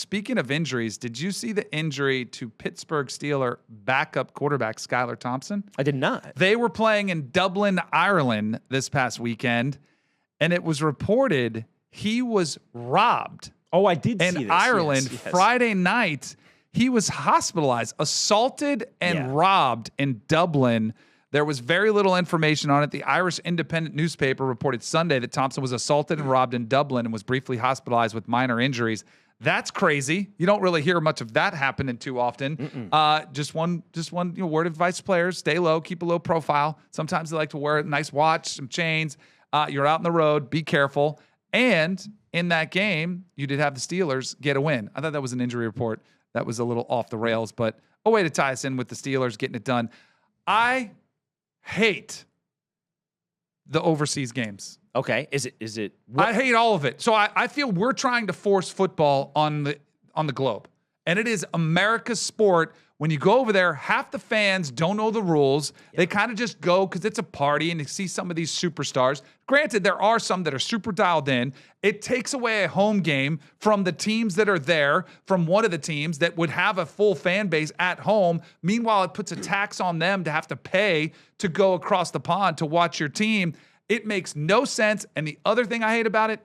speaking of injuries, did you see the injury to Pittsburgh Steelers backup quarterback Skylar Thompson? I did not. They were playing in Dublin, Ireland this past weekend, and it was reported he was robbed. Oh, I did see this. In Ireland, yes. Friday night, he was hospitalized, assaulted and robbed in Dublin. There was very little information on it. The Irish Independent newspaper reported Sunday that Thompson was assaulted and robbed in Dublin and was briefly hospitalized with minor injuries. That's crazy. You don't really hear much of that happening too often. Just one word of advice to players: stay low, keep a low profile. Sometimes they like to wear a nice watch, some chains. You're out on the road, be careful. And in that game, you did have the Steelers get a win. I thought that was an injury report that was a little off the rails, but a way to tie us in with the Steelers getting it done. I hate the overseas games. Okay. Is it? I hate all of it. So I feel we're trying to force football on the globe. And it is America's sport. When you go over there, half the fans don't know the rules. Yeah. They kind of just go because it's a party and you see some of these superstars. Granted, there are some that are super dialed in. It takes away a home game from the teams that are there, from one of the teams that would have a full fan base at home. Meanwhile, it puts a tax on them to have to pay to go across the pond to watch your team. It makes no sense. And the other thing I hate about it,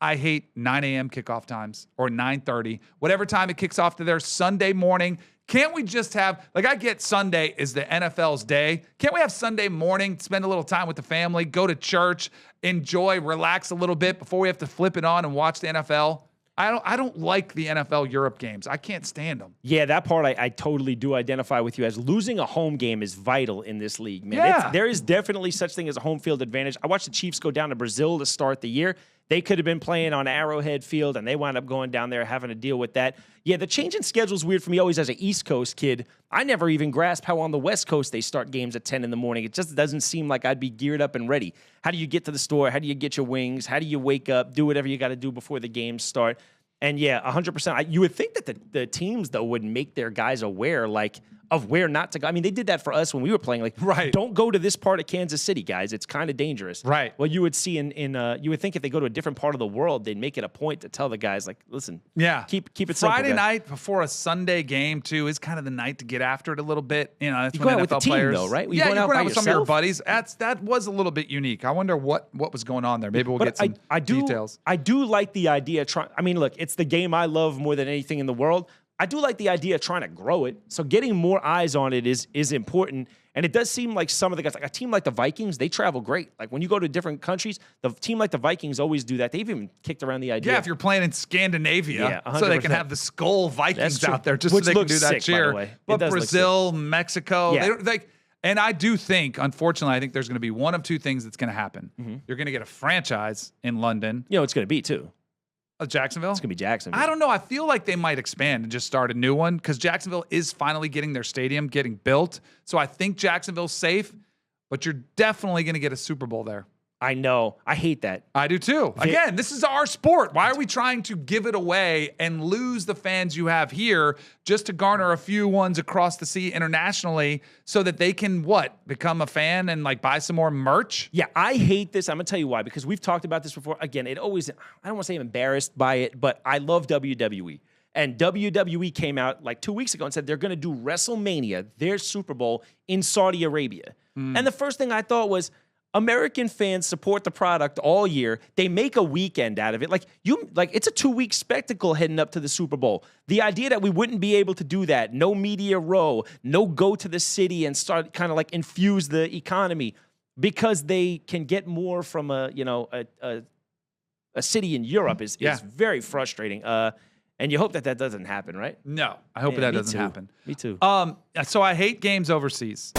I hate 9 a.m. kickoff times or 9:30, whatever time it kicks off to their Sunday morning. Can't we just have, like, I get Sunday is the NFL's day. Can't we have Sunday morning, spend a little time with the family, go to church, enjoy, relax a little bit before we have to flip it on and watch the NFL? I don't like the NFL Europe games. I can't stand them. Yeah, that part I totally do identify with you as. Losing a home game is vital in this league, man. Yeah. There is definitely such thing as a home field advantage. I watched the Chiefs go down to Brazil to start the year. They could have been playing on Arrowhead Field, and they wound up going down there having to deal with that. Yeah, the change in schedule is weird for me always as an East Coast kid. I never even grasp how on the West Coast they start games at 10 in the morning. It just doesn't seem like I'd be geared up and ready. How do you get to the store? How do you get your wings? How do you wake up, do whatever you got to do before the games start? And yeah, 100%. You would think that the teams, though, would make their guys aware, like, of where not to go. I mean, they did that for us when we were playing. Like, right. Don't go to this part of Kansas City, guys. It's kind of dangerous. Right. Well, you would see you would think if they go to a different part of the world, they'd make it a point to tell the guys, like, listen, keep it simple. Friday night before a Sunday game, too, is kind of the night to get after it a little bit. You know, that's you when go NFL out with the team, players, though, right? You're going out with some of your buddies. That was a little bit unique. I wonder what was going on there. Maybe we'll get some details. I do like the idea. I mean, look, it's the game I love more than anything in the world. I do like the idea of trying to grow it. So getting more eyes on it is important. And it does seem like some of the guys, like a team like the Vikings, they travel great. Like when you go to different countries, the team like the Vikings always do that. They've even kicked around the idea. Yeah, if you're playing in Scandinavia, yeah, so they can have the Skull Vikings out there just so they can do that cheer. But Brazil, Mexico, and I do think, unfortunately, I think there's going to be one of two things that's going to happen. Mm-hmm. You're going to get a franchise in London. You know, it's going to be too. Jacksonville? It's going to be Jacksonville. I don't know. I feel like they might expand and just start a new one because Jacksonville is finally getting their stadium getting built. So I think Jacksonville's safe, but you're definitely going to get a Super Bowl there. I know. I hate that. I do too. Again, this is our sport. Why are we trying to give it away and lose the fans you have here just to garner a few ones across the sea internationally so that they can, become a fan and like buy some more merch? Yeah, I hate this. I'm going to tell you why, because we've talked about this before. Again, I don't want to say I'm embarrassed by it, but I love WWE. And WWE came out like 2 weeks ago and said they're going to do WrestleMania, their Super Bowl, in Saudi Arabia. And the first thing I thought was, American fans support the product all year. They make a weekend out of it. It's a 2-week spectacle heading up to the Super Bowl. The idea that we wouldn't be able to do that, no media row, no go to the city and start kind of like infuse the economy because they can get more from a city in Europe is very frustrating. And you hope that doesn't happen, right? No, I hope that doesn't happen. Me too. So I hate games overseas.